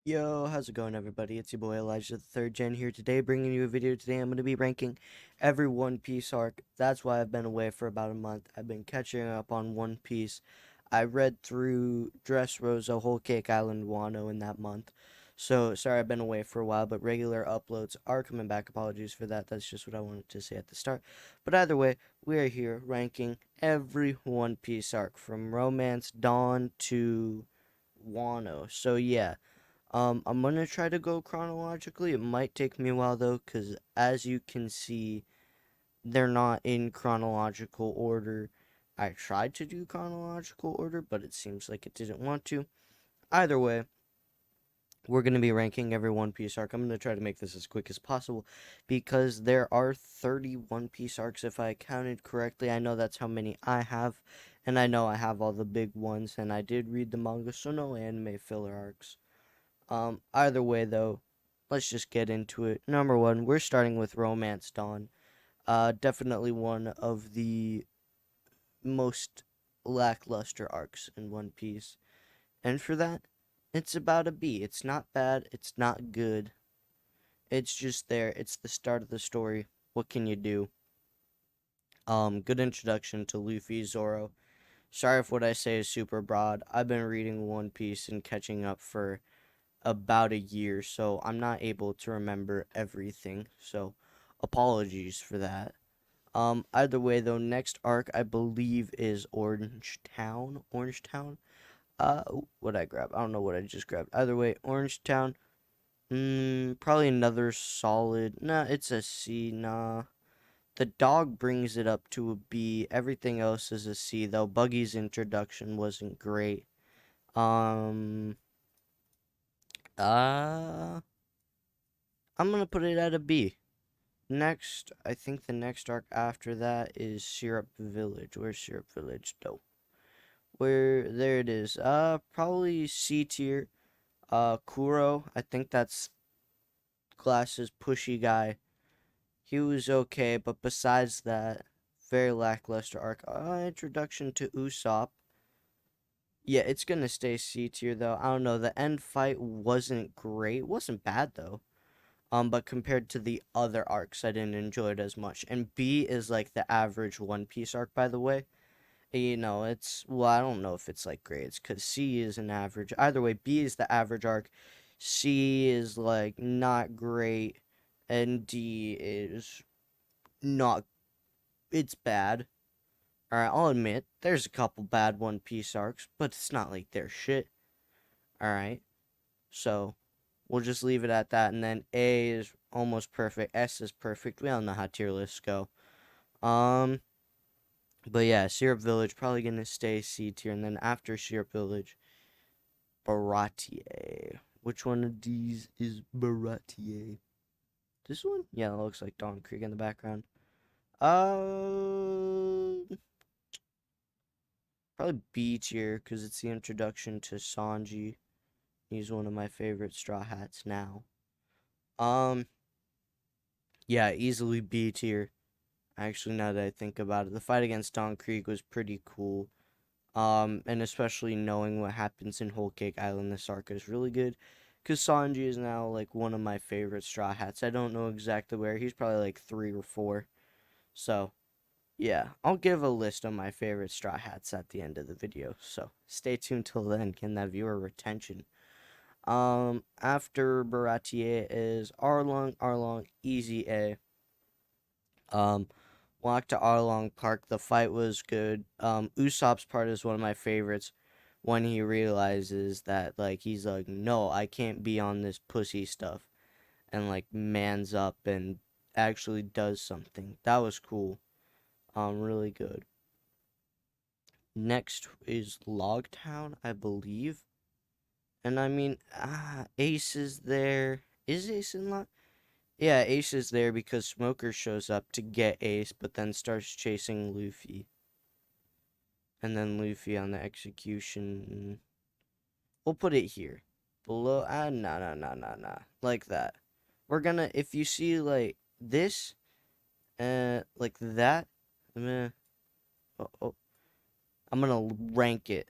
Yo, how's it going, everybody? It's your boy Elijah the Third Gen here today, bringing you a video. Today I'm going to be ranking every One Piece arc. That's why I've been away for about a month. I've been catching up on One Piece. I read through Dressrosa, Whole Cake Island, Wano in that month. So, sorry I've been away for a while, but regular uploads are coming back. Apologies for that. That's just what I wanted to say at the start. But either way, we are here ranking every One Piece arc from Romance Dawn to Wano. So, yeah. I'm gonna try to go chronologically. It might take me a while though, because as you can see, they're not in chronological order. I tried to do chronological order, but it seems like it didn't want to. Either way, we're gonna be ranking every One Piece arc. I'm gonna try to make this as quick as possible, because there are 30 One Piece arcs if I counted correctly. I know that's how many I have, and I know I have all the big ones, and I did read the manga, so no anime filler arcs. Either way, though, let's just get into it. Number one, we're starting with Romance Dawn. Definitely one of the most lackluster arcs in One Piece. And for that, it's about a B. It's not bad, it's not good. It's just there. It's the start of the story. What can you do? Good introduction to Luffy, Zoro. Sorry if what I say is super broad. I've been reading One Piece and catching up for about a year, so I'm not able to remember everything. So apologies for that. Either way though, next arc I believe is Orange Town. Orange Town. What I grab? I don't know what I just grabbed. Either way, Orange Town. Probably another solid. Nah, it's a C. Nah. The dog brings it up to a B. Everything else is a C though. Buggy's introduction wasn't great. Um. Uh. I'm gonna put it at a B. Next, I think the next arc after that is Syrup Village. Where's Syrup Village? No. There it is. Probably C tier. Kuro. I think that's Glasses pushy guy. He was okay, but besides that, very lackluster arc. Introduction to Usopp. Yeah, it's gonna stay C tier though. I don't know. The end fight wasn't great. Wasn't bad though. But compared to the other arcs, I didn't enjoy it as much. And B is like the average One Piece arc, by the way. Well, I don't know if it's like grades, because C is an average. Either way, B is the average arc. C is like not great. And D is not, it's bad. Alright, I'll admit, there's a couple bad One Piece arcs, but it's not like they're shit. Alright, so we'll just leave it at that, and then A is almost perfect, S is perfect. We all know how tier lists go. But yeah, Syrup Village probably gonna stay C tier, and then after Syrup Village, Baratier. Which one of these is Baratier? This one? Yeah, it looks like Dawn Creek in the background. Probably B tier, because it's the introduction to Sanji. He's one of my favorite Straw Hats now. Yeah, easily B tier. Actually, now that I think about it, the fight against Don Krieg was pretty cool. And especially knowing what happens in Whole Cake Island, this arc is really good. Because Sanji is now, like, one of my favorite Straw Hats. I don't know exactly where. He's probably, like, 3 or 4. So, yeah. I'll give a list of my favorite Straw Hats at the end of the video. So, stay tuned till then. Get that viewer retention. After Baratier is Arlong. Arlong, easy A. Walk to Arlong Park. The fight was good. Usopp's part is one of my favorites when he realizes that, like, he's like, no, I can't be on this pussy stuff. And, like, mans up and actually does something. That was cool. Really good. Next is Logtown, I believe. And I mean, Ace is there. Is Ace in Log? Yeah, Ace is there because Smoker shows up to get Ace, but then starts chasing Luffy. And then Luffy on the execution. We'll put it here. Below. Nah. Like that. We're gonna, if you see, like, this, like that, oh, I'm gonna rank it.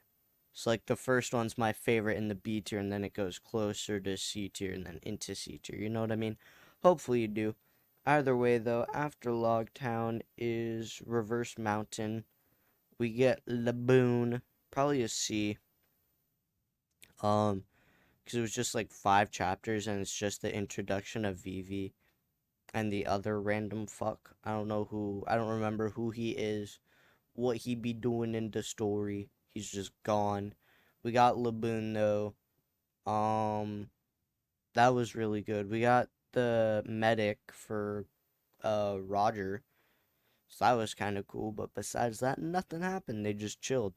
So like the first one's my favorite in the B tier, and then it goes closer to C tier, and then into C tier. You know what I mean? Hopefully you do. Either way, though, after Logtown is Reverse Mountain. We get Laboon, probably a C. Because it was just like 5 chapters, and it's just the introduction of Vivi and the other random fuck. I don't know who. I don't remember who he is, what he be doing in the story. He's just gone. We got Laboon though. Um, that was really good. We got the medic for Roger. So that was kind of cool, but besides that, nothing happened. They just chilled.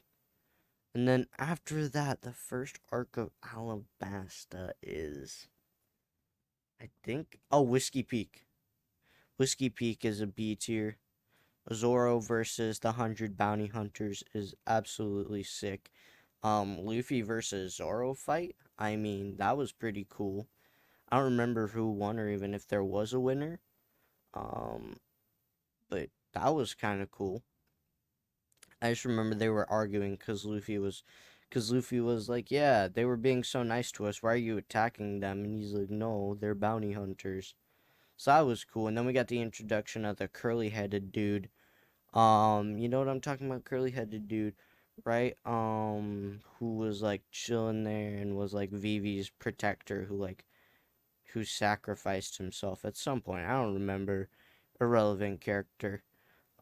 And then after that, the first arc of Alabasta is, I think, oh, Whiskey Peak. Whiskey Peak is a B tier. Zoro versus the 100 Bounty Hunters is absolutely sick. Luffy versus Zoro fight, I mean, that was pretty cool. I don't remember who won or even if there was a winner. Um, but that was kind of cool. I just remember they were arguing because Luffy was like, yeah, they were being so nice to us. Why are you attacking them? And he's like, no, they're bounty hunters. So that was cool. And then we got the introduction of the curly-headed dude. You know what I'm talking about? Curly-headed dude, right? Who was like chilling there and was like Vivi's protector, who sacrificed himself at some point. I don't remember. Irrelevant character.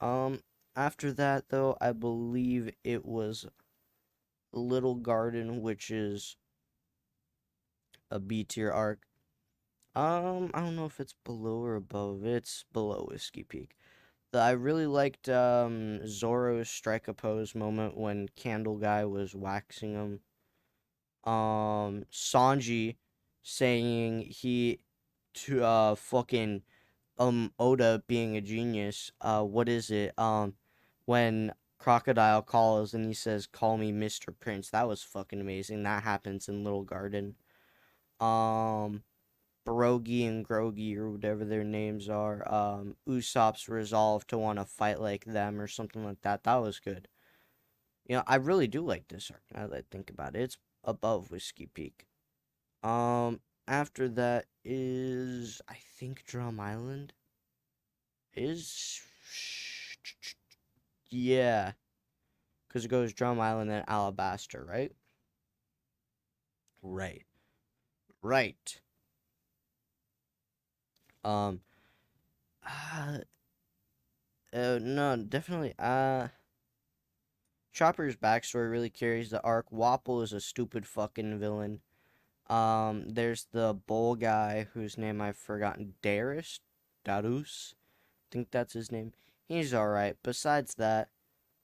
Um, After that though, I believe it was Little Garden, which is a B tier arc. I don't know if it's below or above. It's below Whiskey Peak. I really liked Zoro's strike a pose moment when Candle Guy was waxing him. Sanji saying he to fucking Oda being a genius. What is it? When Crocodile calls and he says, "Call me Mr. Prince." That was fucking amazing. That happens in Little Garden. Um, Brogy and Grogy or whatever their names are. Usopp's resolve to want to fight like them or something like that. That was good. You know, I really do like this arc. Now that I think about it, it's above Whiskey Peak. After that is I think Drum Island is yeah, because it goes Drum Island and Alabasta, right? Right, right. Um, uh, no, definitely. Chopper's backstory really carries the arc. Wapple is a stupid fucking villain. There's the bull guy whose name I've forgotten. Darus, think that's his name. He's alright. Besides that,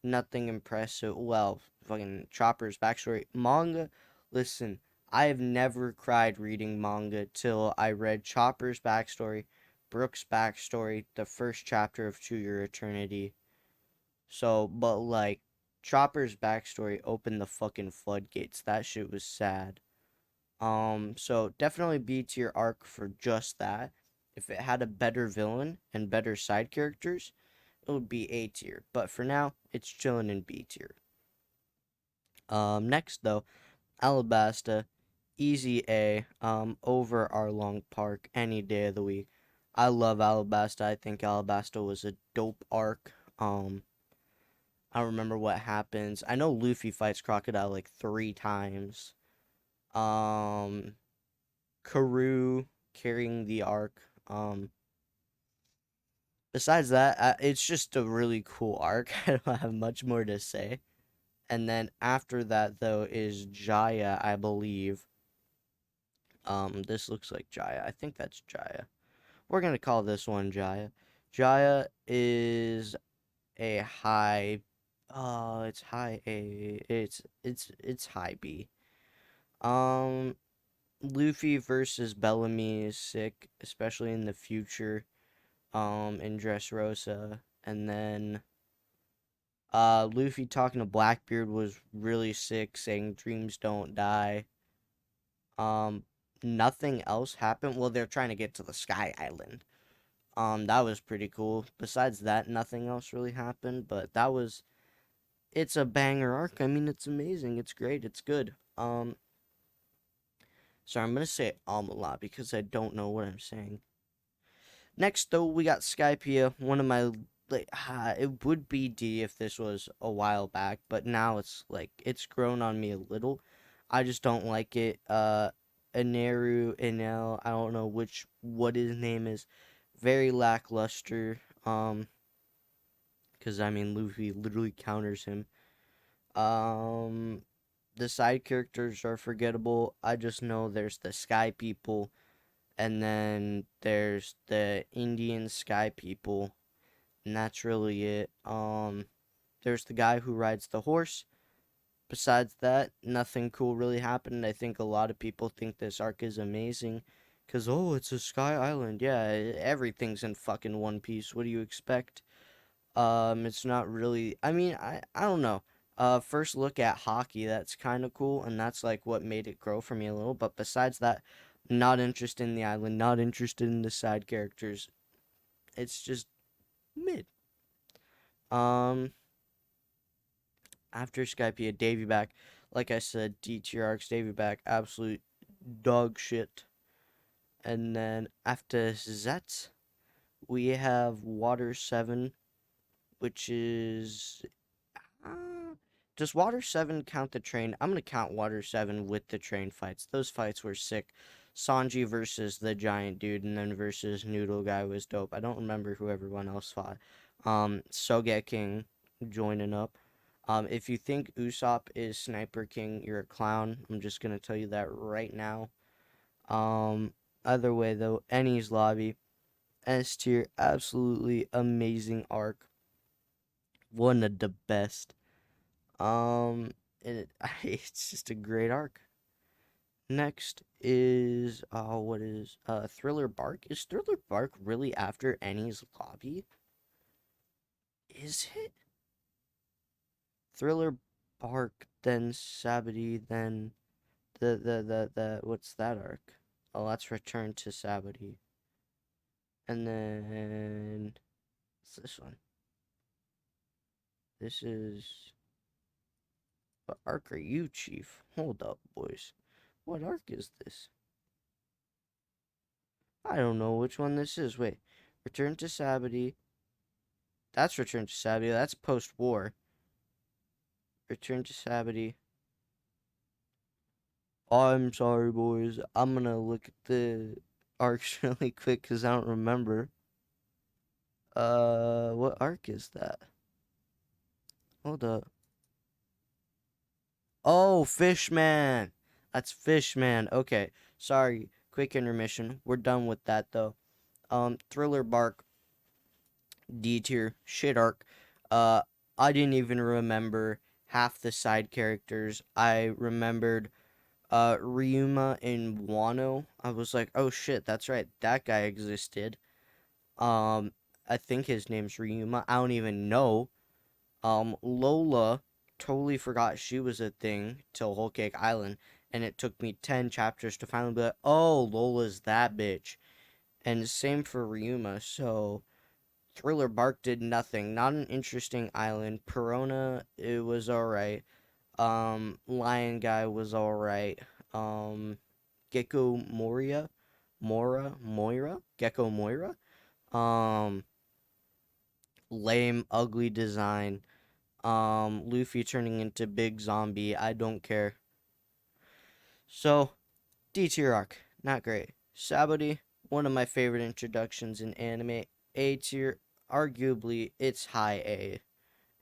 nothing impressive. Well, fucking Chopper's backstory. Manga, listen, I have never cried reading manga till I read Chopper's backstory, Brooke's backstory, the first chapter of To Your Eternity. So, but like, Chopper's backstory opened the fucking floodgates. That shit was sad. So definitely B tier arc for just that. If it had a better villain and better side characters, it would be A tier. But for now, it's chilling in B tier. Next though, Alabasta, easy A. Over our long park any day of the week. I love Alabasta. I think Alabasta was a dope arc. I don't remember what happens. I know Luffy fights Crocodile like 3 times. Um, Karoo carrying the arc. Besides that, it's just a really cool arc. I don't have much more to say. And then after that, though, is Jaya, I believe. This looks like Jaya. I think that's Jaya. We're gonna call this one Jaya. Jaya is a high. It's high A. It's high B. Um, Luffy versus Bellamy is sick, especially in the future. In Dressrosa, and then Luffy talking to Blackbeard was really sick, saying dreams don't die. Um, Nothing else happened. Well, they're trying to get to the Sky Island. That was pretty cool. Besides that, nothing else really happened, but that was it's a banger arc. I mean, it's amazing. It's great. It's good. Sorry, I'm gonna say a lot because I don't know what I'm saying. Next, though, we got Skypia. One of my like, it would be D if this was a while back, but now it's like it's grown on me a little. I just don't like it. Ineru, Inel, I don't know what his name is. Very lackluster. Because I mean, Luffy literally counters him. Um, the side characters are forgettable. I just know there's the Sky People, and then there's the Indian Sky People, and that's really it. There's the guy who rides the horse. Besides that, nothing cool really happened. I think a lot of people think this arc is amazing, cause oh, it's a Sky Island. Yeah, everything's in fucking One Piece. What do you expect? It's not really. I mean, I don't know. First look at hockey. That's kind of cool, and that's like what made it grow for me a little. But besides that, not interested in the island. Not interested in the side characters. It's just mid. Um, after Skypia, Davy back. Like I said, D tier arcs, Davy back, absolute dog shit. And then after that, we have Water 7, which is does Water 7 count the train? I'm going to count Water 7 with the train fights. Those fights were sick. Sanji versus the giant dude, and then versus Noodle guy was dope. I don't remember who everyone else fought. Sogeking joining up. If you think Usopp is Sniper King, you're a clown. I'm just going to tell you that right now. Either way, though, Enies Lobby, S tier, absolutely amazing arc. One of the best. Um, it, it's just a great arc. Next is what is Thriller Bark? Is Thriller Bark really after Enies Lobby? Is it? Thriller Bark, then Sabaody, then the what's that arc? Oh, that's Return to Sabaody. And then what's this one? This is what arc are you, Chief? Hold up, boys. What arc is this? I don't know which one this is. Wait. Return to Sabaody. That's Return to Sabaody. That's post-war. Return to Sabaody. I'm sorry, boys. I'm gonna look at the arcs really quick because I don't remember. What arc is that? Hold up. Oh, Fishman. That's Fishman. Okay. Sorry. Quick intermission. We're done with that, though. Thriller Bark. D tier. Shit arc. Uh, I didn't even remember half the side characters. I remembered Ryuma and Wano. I was like, oh shit, that's right, that guy existed. I think his name's Ryuma. I don't even know. Lola, totally forgot she was a thing till Whole Cake Island, and it took me 10 chapters to finally be like, oh, Lola's that bitch. And same for Ryuma, so Thriller Bark did nothing. Not an interesting island. Perona, it was alright. Lion Guy was alright. Gecko Moria, Moira, Gecko Moira. Um, Lame, ugly design. Luffy turning into big zombie. I don't care. So, D tier arc, not great. Sabaody, one of my favorite introductions in anime. A tier, arguably, it's high A.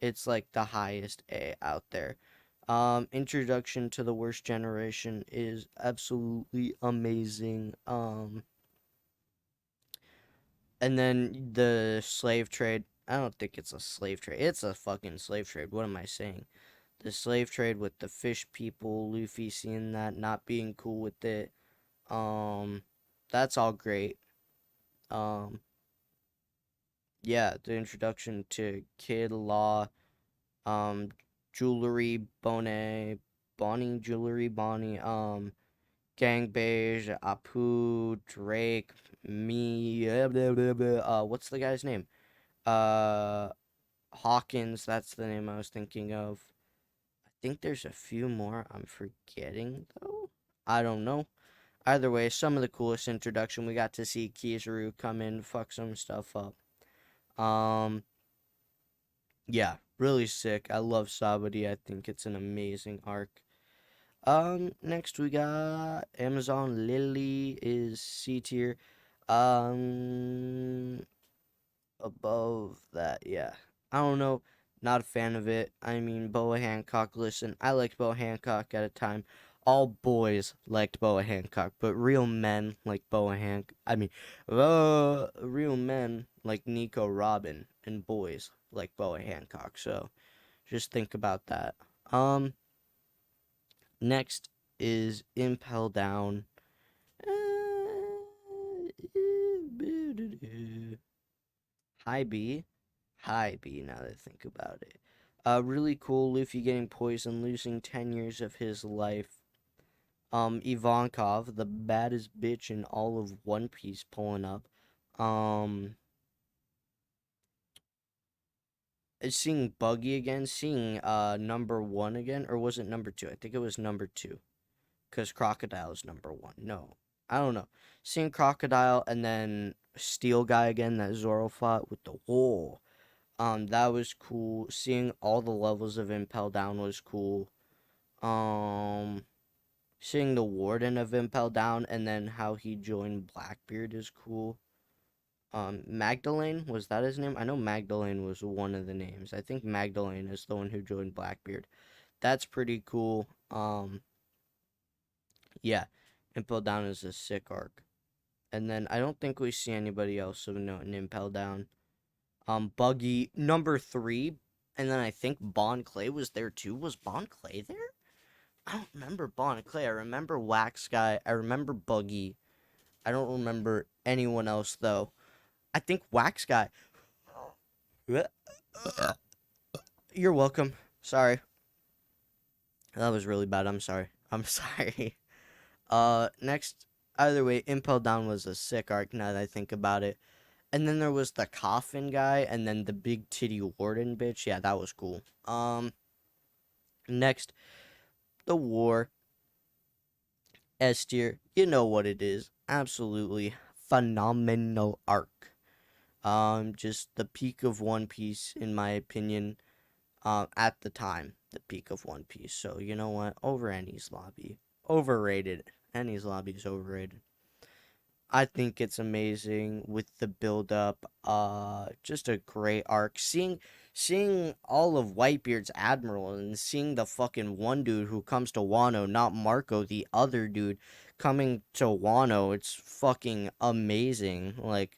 It's like the highest A out there. Introduction to the worst generation is absolutely amazing. And then the slave trade. I don't think it's a slave trade. It's a fucking slave trade. What am I saying? The slave trade with the fish people, Luffy seeing that, not being cool with it. Um, that's all great. Um, yeah, the introduction to Kid Law, um, Jewelry, Bonnie, Jewelry, Bonnie, Gang Beige, Apu, Drake, me, blah, blah, blah, what's the guy's name? Uh, Hawkins, that's the name I was thinking of. I think there's a few more I'm forgetting, though. I don't know. Either way, some of the coolest introduction. We got to see Kizaru come in, fuck some stuff up. Um, yeah, really sick. I love Sabadi. I think it's an amazing arc. Next we got Amazon Lily is C tier. Um, Above that, yeah. I don't know. Not a fan of it. I mean, Boa Hancock, listen, I liked Boa Hancock at a time. All boys liked Boa Hancock, but real men like Boa Hancock. I mean, real men like Nico Robin and boys like Boa Hancock. So just think about that. Next is Impel Down. Hi B. Hi B, now that I think about it. Really cool, Luffy getting poisoned, losing 10 years of his life. Ivankov, the baddest bitch in all of One Piece, pulling up. Um, Seeing Buggy again, seeing, number 1 again, or was it number 2? I think it was number 2. Because Crocodile is number 1. No, I don't know. Seeing Crocodile and then Steel Guy again that Zoro fought with the whole. That was cool. Seeing all the levels of Impel Down was cool. Um, Seeing the Warden of Impel Down and then how he joined Blackbeard is cool. Magdalene, was that his name? I know Magdalene was one of the names. I think Magdalene is the one who joined Blackbeard. That's pretty cool. Yeah, Impel Down is a sick arc. And then I don't think we see anybody else of note in Impel Down. Buggy number 3, and then I think Bon Clay was there too. Was Bon Clay there? I don't remember Bon Clay. I remember Wax Guy. I remember Buggy. I don't remember anyone else though. I think Wax Guy. You're welcome. Sorry. That was really bad. I'm sorry. I'm sorry. Next, either way, Impel Down was a sick arc now that I think about it. And then there was the coffin guy, and then the big titty warden bitch. Yeah, that was cool. Next, the war. S tier. You know what it is. Absolutely phenomenal arc. Just the peak of One Piece, in my opinion. At the time, the peak of One Piece. So you know what? Over Enies Lobby. Overrated. Enies Lobby is overrated. I think it's amazing with the build up. Just a great arc. Seeing all of Whitebeard's admiral and seeing the fucking one dude who comes to Wano, not Marco, the other dude coming to Wano. It's fucking amazing. Like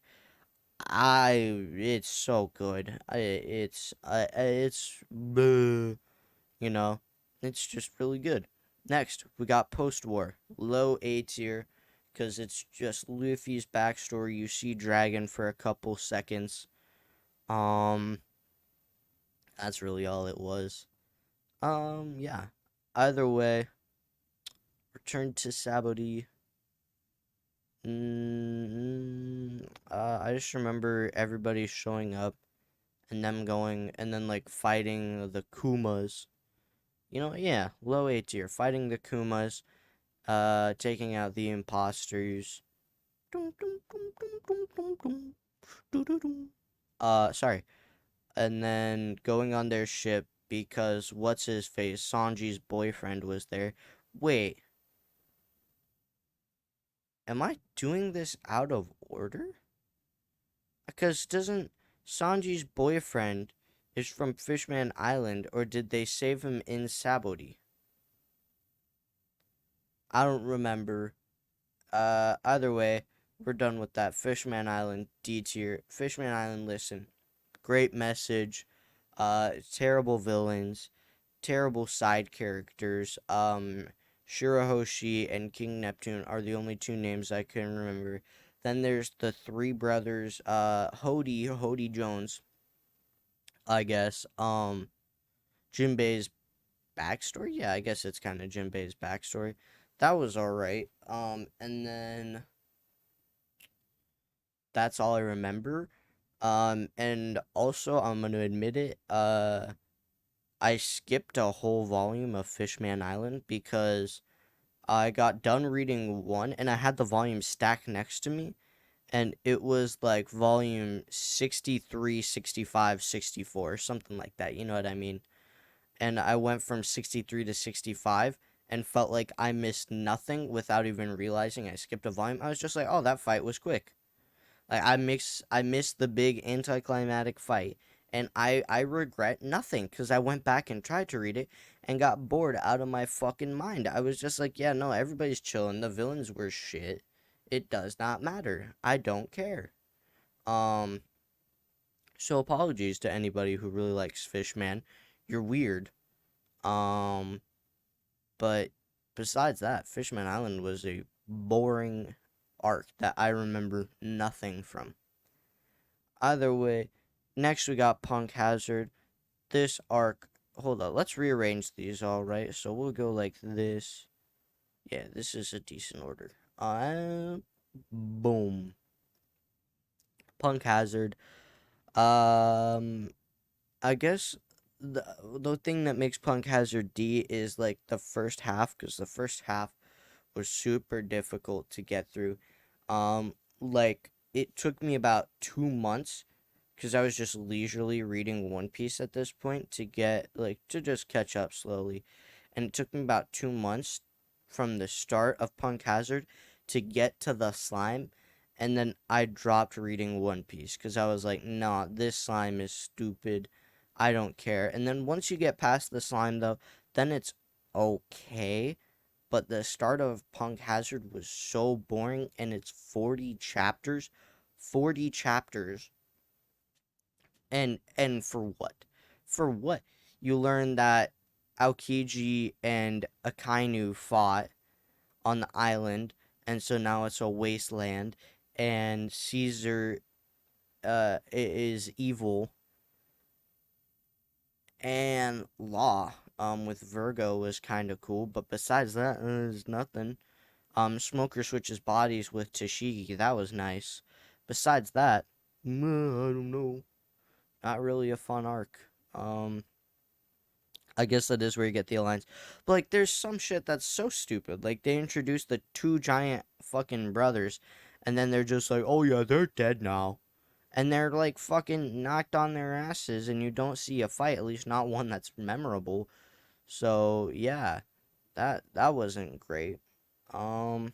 it's so good. Bleh, you know, it's just really good. Next, we got post war, low A tier, because it's just Luffy's backstory. You see Dragon for a couple seconds. Um, that's really all it was. Yeah. Either way, return to Sabaody. I just remember everybody showing up and them going and then like fighting the Kumas. You know, yeah, low A tier, fighting the Kumas, taking out the imposters. Sorry. And then going on their ship because what's his face, Sanji's boyfriend was there. Wait, am I doing this out of order? Because doesn't Sanji's boyfriend is from Fishman Island, or did they save him in Sabaody? I don't remember. Either way, we're done with that. Fishman Island, D tier. Fishman Island, listen. Great message. Terrible villains. Terrible side characters. Shirahoshi and King Neptune are the only two names I can remember. Then there's the three brothers, Hody Jones, I guess. Jinbei's backstory? Yeah, I guess it's kind of Jinbei's backstory. That was alright. And then that's all I remember. And also I'm gonna admit it, I skipped a whole volume of Fishman Island because I got done reading one and I had the volume stacked next to me, and it was like volume 63, 65, 64, something like that, you know what I mean? And I went from 63 to 65 and felt like I missed nothing without even realizing I skipped a volume. I was just like, "Oh, that fight was quick." Like I missed the big anticlimactic fight, and I regret nothing because I went back and tried to read it and got bored out of my fucking mind. I was just like, yeah, no, everybody's chilling. The villains were shit. It does not matter. I don't care. Um, so apologies to anybody who really likes Fishman. You're weird. Um, but besides that, Fishman Island was a boring arc that I remember nothing from. Either way, next we got Punk Hazard. This arc, hold on, let's rearrange these, alright? So we'll go like this. Yeah, this is a decent order. Boom. Punk Hazard. Um, I guess the thing that makes Punk Hazard D is like the first half, because the first half was super difficult to get through. Like it took me about 2 months because I was just leisurely reading One Piece at this point to get like to just catch up slowly, and it took me about 2 months from the start of Punk Hazard to get to the slime, and then I dropped reading One Piece because I was like, nah, this slime is stupid. I don't care. And then once you get past the slime though, then it's okay, but the start of Punk Hazard was so boring, and it's 40 chapters. 40 chapters. And for what? For what? You learn that Aokiji and Akainu fought on the island, and so now it's a wasteland, and Caesar is evil, and Law with Virgo was kind of cool, but besides that, there's nothing. Smoker switches bodies with Tashigi. That was nice. Besides that, I don't know. Not really a fun arc. I guess that is where you get the alliance. But like, there's some shit that's so stupid. Like, they introduced the two giant fucking brothers, and then they're just like, oh yeah, they're dead now. And they're like fucking knocked on their asses, and you don't see a fight, at least not one that's memorable. So yeah, that wasn't great. Um,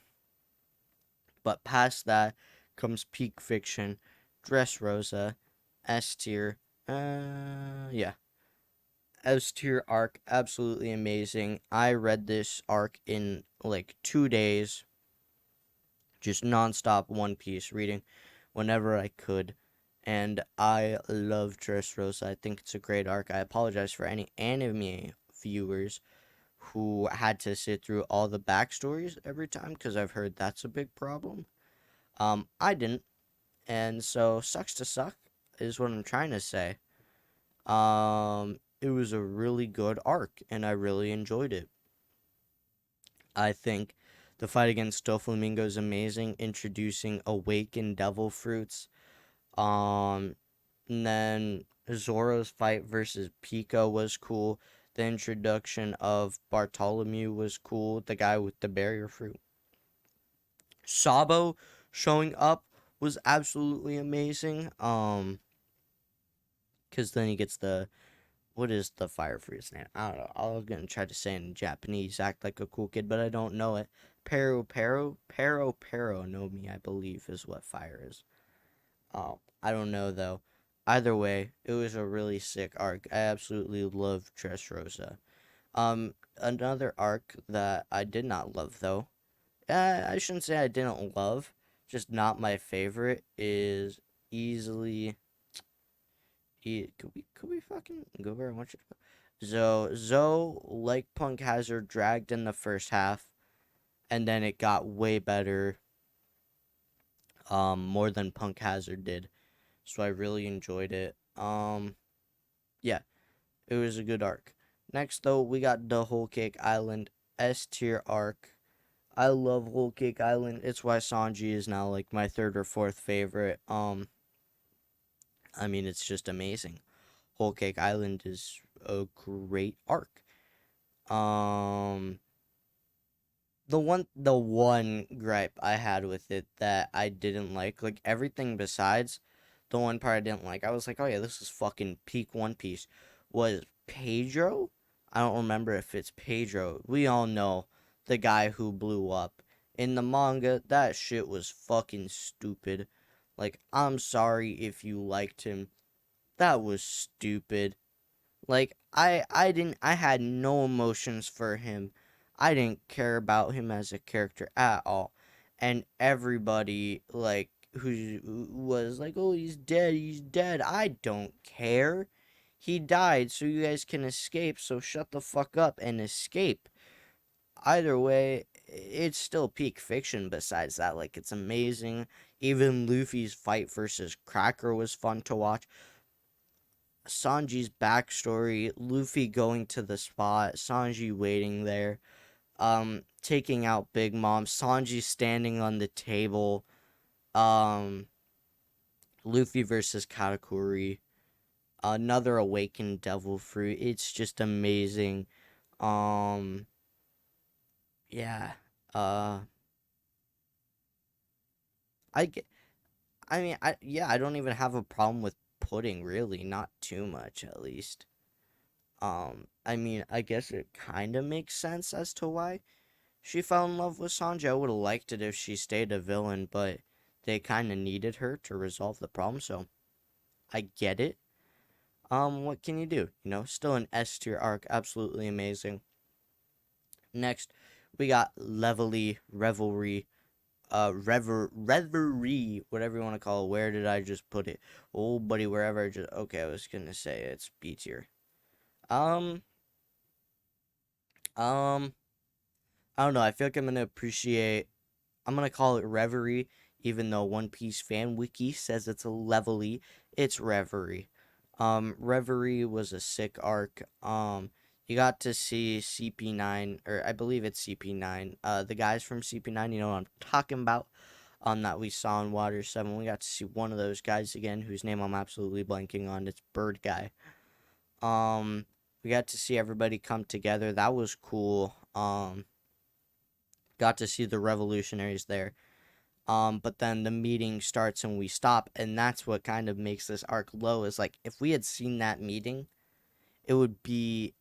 but past that comes peak fiction, Dressrosa, S tier. Yeah. S tier arc, absolutely amazing. I read this arc in like 2 days, just nonstop One Piece reading whenever I could. And I love Dressrosa. I think it's a great arc. I apologize for any anime viewers who had to sit through all the backstories every time because I've heard that's a big problem. I didn't, and so sucks to suck is what I'm trying to say. It was a really good arc, and I really enjoyed it. I think the fight against Doflamingo is amazing, introducing awakened devil fruits. Um, and then Zoro's fight versus Pico was cool. The introduction of Bartholomew was cool, the guy with the barrier fruit. Sabo showing up was absolutely amazing. Because then he gets the, what is the fire fruit's name? I don't know. I'm gonna try to say it in Japanese, act like a cool kid, but I don't know it. Pero no me, I believe, is what fire is. I don't know though. Either way, it was a really sick arc. I absolutely love Dressrosa. Another arc that I did not love though. I shouldn't say I didn't love, just not my favorite is easily. Could we fucking go where I want you to go? Zoe, like Punk Hazard, dragged in the first half, and then it got way better. More than Punk Hazard did, so I really enjoyed it. Yeah, it was a good arc. Next though, we got the Whole Cake Island S tier arc. I love Whole Cake Island. It's why Sanji is now like my third or fourth favorite. I mean, it's just amazing. Whole Cake Island is a great arc. Um, the one gripe I had with it that I didn't like everything besides the one part I didn't like, I was like, oh yeah, this is fucking peak One Piece, was Pedro. I don't remember if it's Pedro. We all know the guy who blew up. In the manga, that shit was fucking stupid. Like, I'm sorry if you liked him. That was stupid. Like I had no emotions for him. I didn't care about him as a character at all. And everybody like who was like, "Oh, he's dead. He's dead." I don't care. He died so you guys can escape. So shut the fuck up and escape. Either way, it's still peak fiction besides that. Like, it's amazing. Even Luffy's fight versus Cracker was fun to watch. Sanji's backstory, Luffy going to the spot, Sanji waiting there, taking out Big Mom, Sanji standing on the table, um, Luffy versus Katakuri, another awakened devil fruit. It's just amazing. Um, yeah. Uh, I get, I mean, I don't even have a problem with pudding, really, not too much at least. I mean, I guess it kind of makes sense as to why she fell in love with Sanji. I would have liked it if she stayed a villain, but they kind of needed her to resolve the problem, so I get it. What can you do? You know, still an S tier arc, absolutely amazing. Next, we got Revelry, Reverie, whatever you want to call it. Where did I just put it? Oh, buddy, wherever I just, okay, I was gonna say it's B tier. Um, um, I don't know, I feel like I'm gonna call it Reverie, even though One Piece Fan Wiki says it's a Levely. It's Reverie. Reverie was a sick arc. You got to see CP9, or I believe it's CP9. The guys from CP9, you know what I'm talking about. That we saw in Water 7. We got to see one of those guys again, whose name I'm absolutely blanking on. It's Bird Guy. Um, we got to see everybody come together. That was cool. Got to see the revolutionaries there. But then the meeting starts and we stop, and that's what kind of makes this arc low. Is like if we had seen that meeting, it would be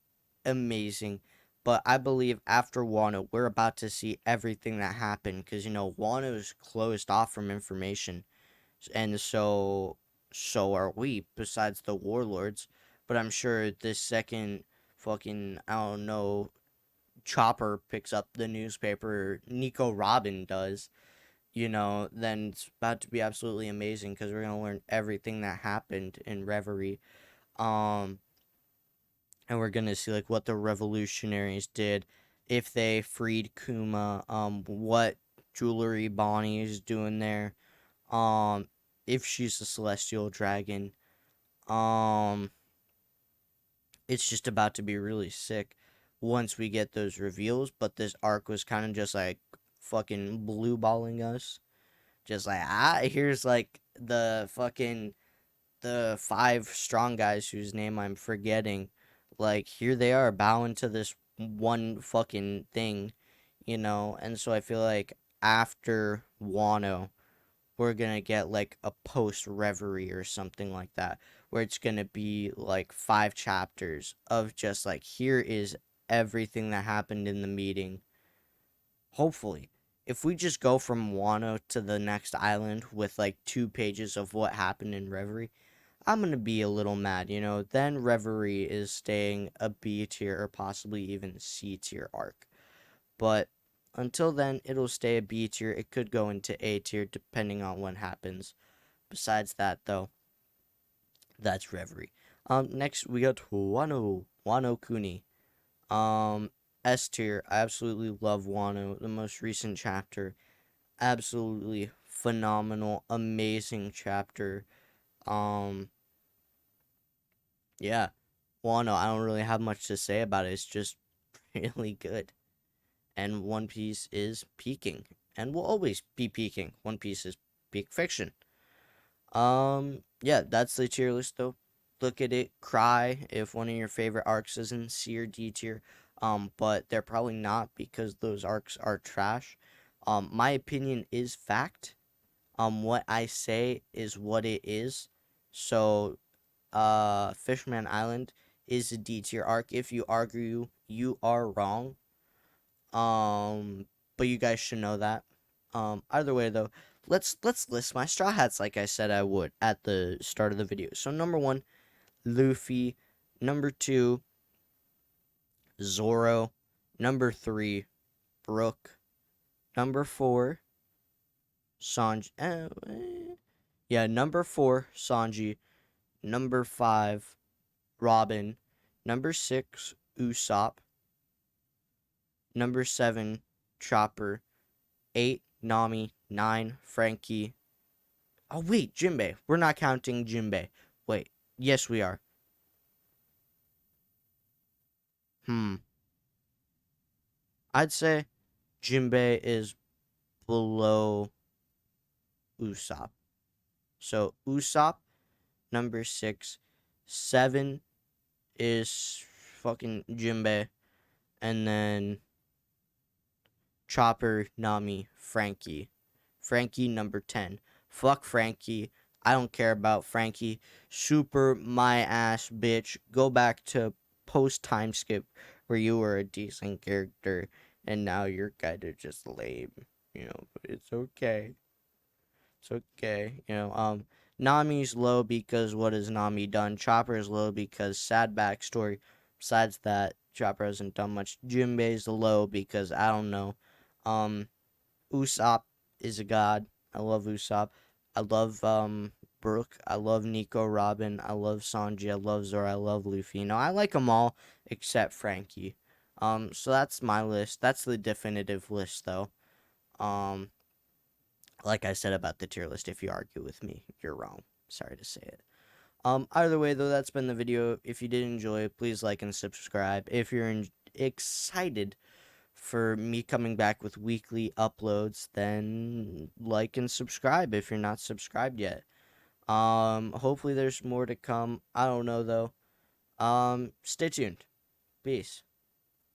amazing. But I believe after Wano, we're about to see everything that happened because you know Wano is closed off from information, and so are we. Besides the warlords, but I'm sure this second fucking I don't know Chopper picks up the newspaper. Nico Robin does, you know, then it's about to be absolutely amazing because we're gonna learn everything that happened in Reverie. Um, and we're gonna see like what the revolutionaries did, if they freed Kuma, what jewelry Bonnie is doing there, um, if she's a celestial dragon. Um, it's just about to be really sick once we get those reveals. But this arc was kind of just like fucking blue balling us. Just like, here's like the five strong guys whose name I'm forgetting. Like, here they are bowing to this one fucking thing, you know? And so I feel like after Wano, we're gonna get like a post Reverie or something like that, where it's gonna be like 5 chapters of just like, here is everything that happened in the meeting. Hopefully, if we just go from Wano to the next island with like 2 pages of what happened in Reverie, I'm gonna be a little mad, you know. Then Reverie is staying a B tier or possibly even C tier arc. But until then, it'll stay a B tier. It could go into A tier depending on what happens. Besides that, though, that's Reverie. Next we got Huanu Wanokuni. S tier. I absolutely love Wano. The most recent chapter, absolutely phenomenal, amazing chapter. Um, yeah. Wano, I don't really have much to say about it. It's just really good. And One Piece is peaking. And will always be peaking. One Piece is peak fiction. yeah, that's the tier list though. Look at it, cry if one of your favorite arcs is in C or D tier. But they're probably not because those arcs are trash. My opinion is fact. What I say is what it is. So, Fishman Island is a D tier arc. If you argue, you are wrong. Um, but you guys should know that. Either way though, let's list my straw hats like I said I would at the start of the video. So number 1, Luffy. Number 2, Zoro. Number 3, Brook. Number 4, Sanji. Yeah, number 4, Sanji. Number 5, Robin. Number 6, Usopp. Number 7, Chopper. 8, Nami. 9, Frankie. Oh, wait, Jinbei. We're not counting Jinbei. Wait, yes, we are. I'd say Jinbei is below Usopp. So, Usopp, number 6. 7 is fucking Jinbei. And then Chopper, Nami, Frankie. Frankie, number 10. Fuck Frankie. I don't care about Frankie. Super my ass bitch. Go back to post time skip where you were a decent character and now you're kind of just lame. But it's okay. It's okay. Nami's low because what has Nami done? Chopper's low because sad backstory. Besides that, Chopper hasn't done much. Jinbei's low because I don't know. Um, Usopp is a god. I love Usopp. I love Brook. I love Nico, Robin. I love Sanji. I love Zoro. I love Luffy. I like them all except Frankie. So that's my list. That's the definitive list, though. Um, like I said about the tier list, if you argue with me, you're wrong. Sorry to say it. Either way, though, that's been the video. If you did enjoy, please like and subscribe. If you're excited for me coming back with weekly uploads, then like and subscribe if you're not subscribed yet. Hopefully there's more to come. I don't know though. Stay tuned. Peace.